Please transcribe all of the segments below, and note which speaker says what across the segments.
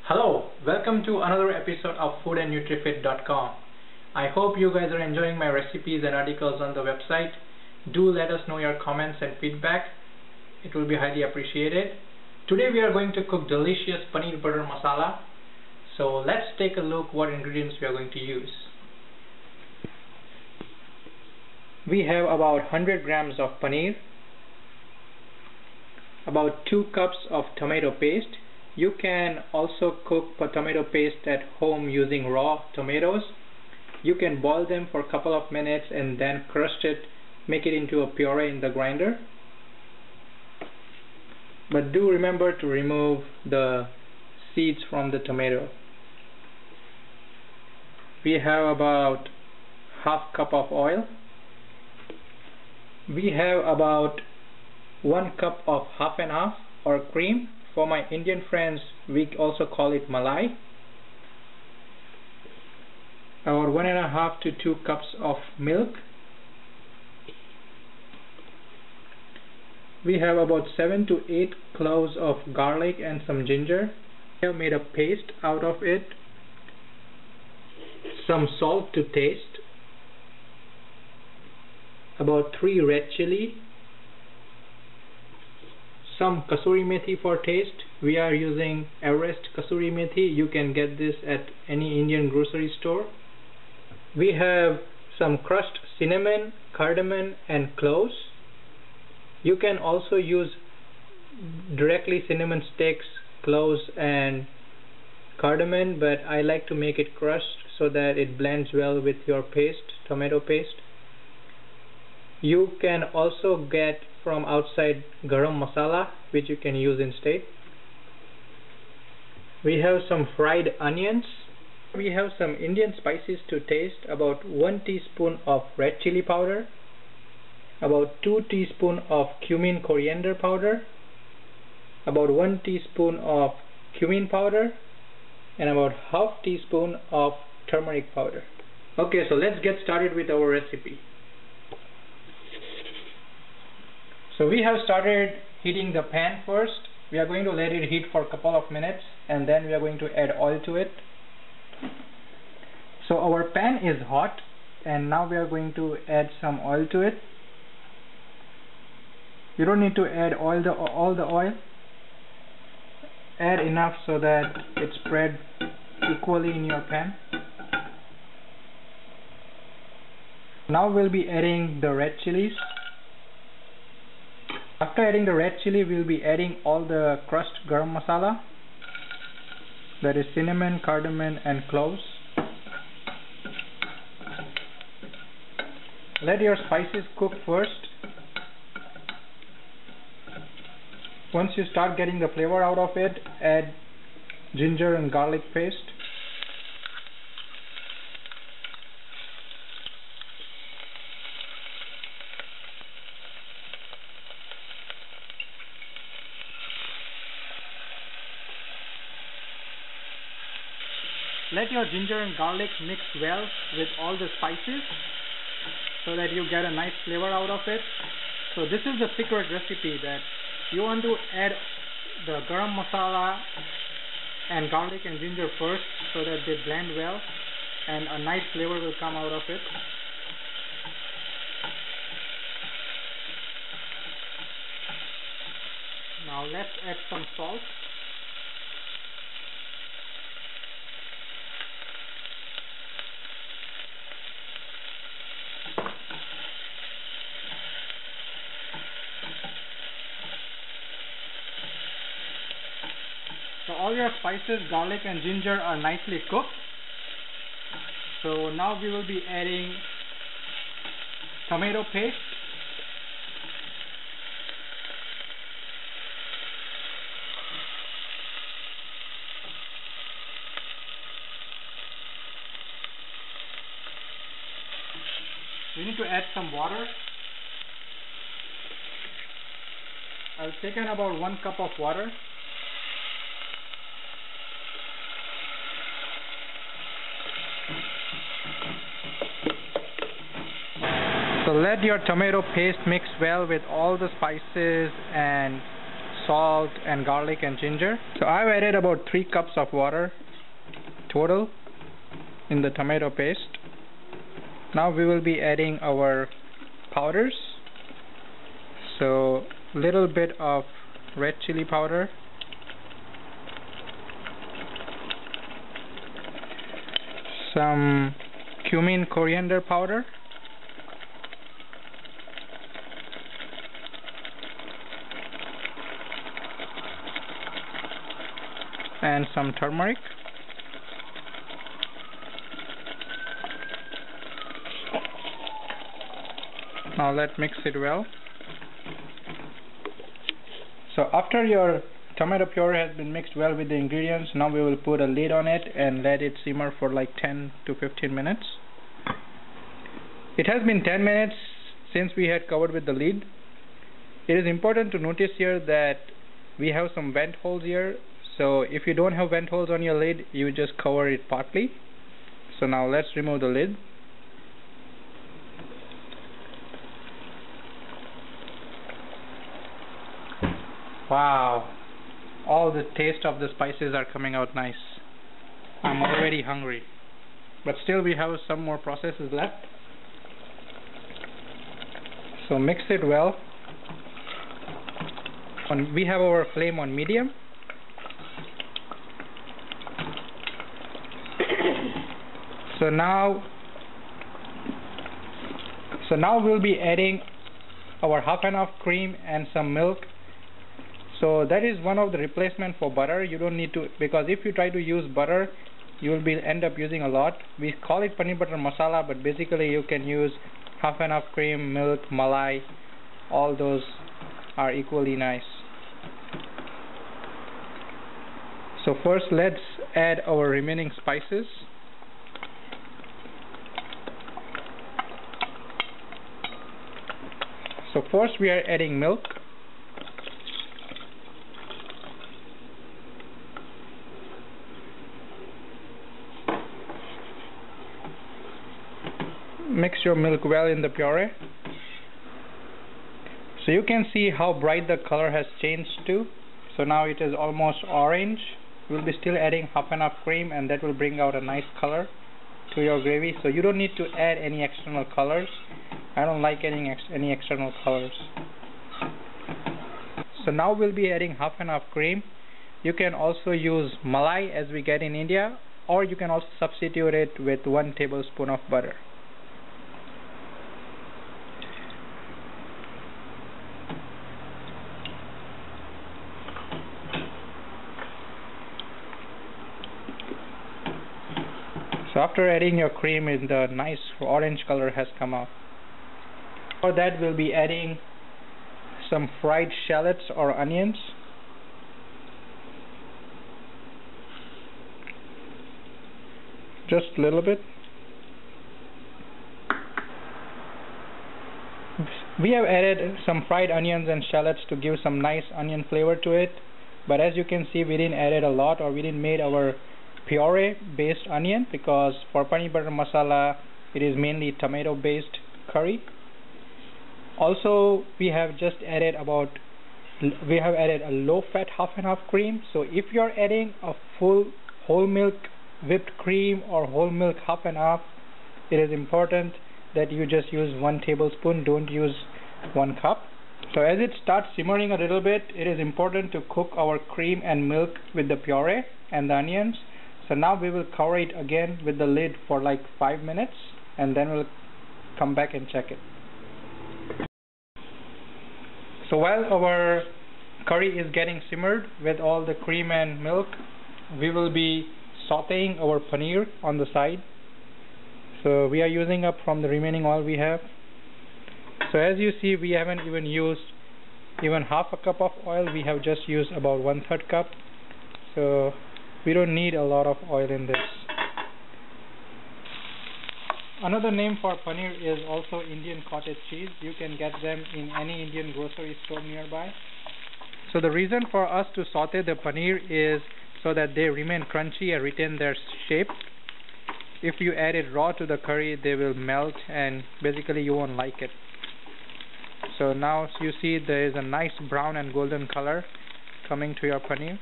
Speaker 1: Hello, welcome to another episode of foodandnutrifit.com. I hope you guys are enjoying my recipes and articles on the website. Do let us know your comments and feedback. It will be highly appreciated. Today we are going to cook delicious paneer butter masala. So let's take a look what ingredients we are going to use. We have about 100 grams of paneer, about 2 cups of tomato paste. You can also cook tomato paste at home using raw tomatoes. You can boil them for a couple of minutes and then crush it, make it into a puree in the grinder. But do remember to remove the seeds from the tomato. We have about half cup of oil. We have about 1 cup of half and half or cream. For my Indian friends, we also call it malai. About 1.5 to 2 cups of milk. We have about 7 to 8 cloves of garlic and some ginger. We have made a paste out of it. Some salt to taste. About 3 red chili. Some kasuri methi for taste. We are using Everest kasuri methi. You can get this at any Indian grocery store. We have some crushed cinnamon, cardamom and cloves. You can also use directly cinnamon sticks, cloves and cardamom, but I like to make it crushed so that it blends well with your paste, tomato paste. You can also get from outside garam masala, which you can use instead. We have some fried onions. We have some Indian spices to taste, about 1 teaspoon of red chili powder, about 2 teaspoon of cumin coriander powder, about 1 teaspoon of cumin powder, and about half teaspoon of turmeric powder. Okay, so let's get started with our recipe. So we have started heating the pan first. We are going to let it heat for a couple of minutes and then we are going to add oil to it. So our pan is hot and now we are going to add some oil to it. You don't need to add all the oil. Add enough so that it's spread equally in your pan. Now we'll be adding the red chilies. After adding the red chili, we'll be adding all the crushed garam masala, that is cinnamon, cardamom and cloves. Let your spices cook first. Once you start getting the flavor out of it, add ginger and garlic paste. Let your ginger and garlic mix well with all the spices so that you get a nice flavor out of it. So this is the secret recipe, that you want to add the garam masala and garlic and ginger first so that they blend well and a nice flavor will come out of it. Now let's add some salt. So all your spices, garlic and ginger are nicely cooked. So now we will be adding tomato paste. We need to add some water. I've taken about 1 cup of water. So let your tomato paste mix well with all the spices and salt and garlic and ginger. So I've added about 3 cups of water total in the tomato paste. Now we will be adding our powders. So little bit of red chili powder, some cumin coriander powder, and some turmeric. Now let's mix it well. So after your tomato puree has been mixed well with the ingredients, now we will put a lid on it and let it simmer for like 10 to 15 minutes. It has been 10 minutes since we had covered with the lid. It is important to notice here that we have some vent holes here. So if you don't have vent holes on your lid, you just cover it partly. So now let's remove the lid. Wow, all the taste of the spices are coming out nice. I'm already hungry. But still we have some more processes left. So mix it well. We have our flame on medium. So now we'll be adding our half and half cream and some milk. So that is one of the replacement for butter. You don't need to, because if you try to use butter, you will end up using a lot. We call it paneer butter masala, but basically you can use half and half cream, milk, malai. All those are equally nice. So first let's add our remaining spices. So first we are adding milk. Mix your milk well in the puree. So you can see how bright the color has changed to. So now it is almost orange. We'll be still adding half and half cream, and that will bring out a nice color to your gravy. So you don't need to add any external colors. I don't like adding any external colors. So now we'll be adding half and half cream. You can also use malai as we get in India, or you can also substitute it with 1 tablespoon of butter. So after adding your cream, the nice orange color has come out. For that we'll be adding some fried shallots or onions. Just a little bit. We have added some fried onions and shallots to give some nice onion flavor to it. But as you can see, we didn't add it a lot, or we didn't made our puree based onion, because for paneer butter masala it is mainly tomato based curry. Also we have added a low fat half and half cream. So if you're adding a full whole milk whipped cream or whole milk half and half, it is important that you just use 1 tablespoon, don't use 1 cup. So as it starts simmering a little bit, it is important to cook our cream and milk with the puree and the onions. So now we will cover it again with the lid for like 5 minutes, and then we'll come back and check it. So while our curry is getting simmered with all the cream and milk, we will be sauteing our paneer on the side. So we are using up from the remaining oil we have. So as you see, we haven't even used even half a cup of oil. We have just used about 1/3 cup. So we don't need a lot of oil in this. Another name for paneer is also Indian cottage cheese. You can get them in any Indian grocery store nearby. So the reason for us to saute the paneer is so that they remain crunchy and retain their shape. If you add it raw to the curry, they will melt and basically you won't like it. So now you see there is a nice brown and golden color. coming to your paneer.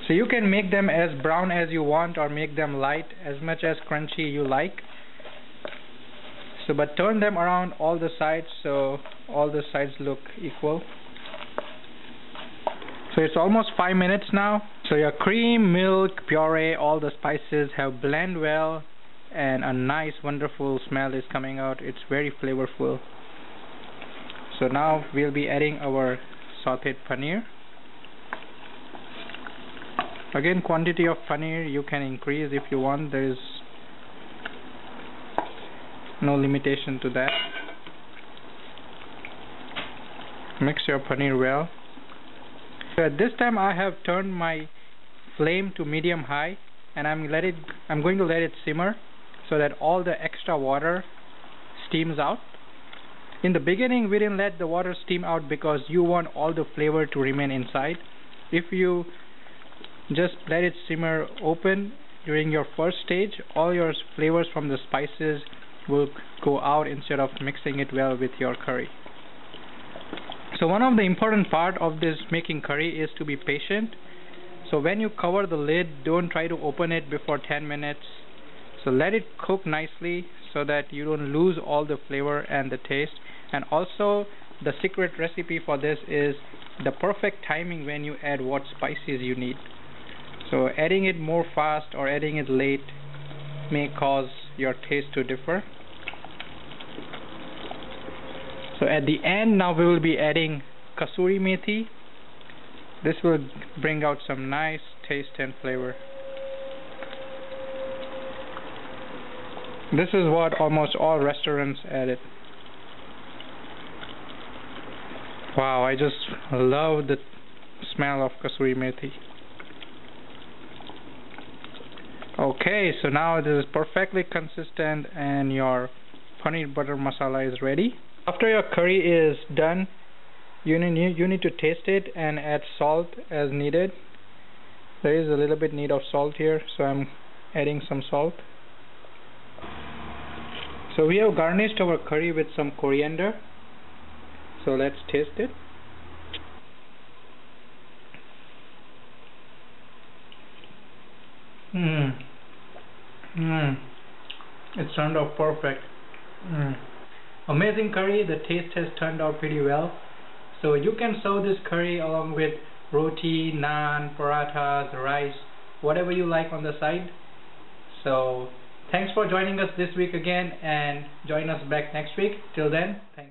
Speaker 1: So you can make them as brown as you want or make them light, as much as crunchy you like. So but turn them around all the sides so all the sides look equal. So it's almost 5 minutes now. So your cream, milk, puree, all the spices have blended well and a nice wonderful smell is coming out. It's very flavorful. So now we'll be adding our sauteed paneer. Again, quantity of paneer you can increase if you want. There is no limitation to that. Mix your paneer well. So at this time I have turned my flame to medium high and I'm going to let it simmer so that all the extra water steams out. In the beginning we didn't let the water steam out because you want all the flavor to remain inside. If you just let it simmer open during your first stage, all your flavors from the spices will go out instead of mixing it well with your curry. So one of the important part of this making curry is to be patient. So when you cover the lid, don't try to open it before 10 minutes. So let it cook nicely so that you don't lose all the flavor and the taste. And also the secret recipe for this is the perfect timing when you add what spices you need. So adding it more fast or adding it late may cause your taste to differ. So at the end now we will be adding kasuri methi. This will bring out some nice taste and flavor. This is what almost all restaurants add it. Wow, I just love the smell of kasuri methi. Okay, so now this is perfectly consistent and your paneer butter masala is ready. After your curry is done, you need to taste it and add salt as needed. There is a little bit need of salt here, so I'm adding some salt. So we have garnished our curry with some coriander. So let's taste it. It turned out perfect. Amazing curry. The taste has turned out pretty well. So you can serve this curry along with roti, naan, parathas, rice, whatever you like on the side. So thanks for joining us this week again and join us back next week. Till then, thanks.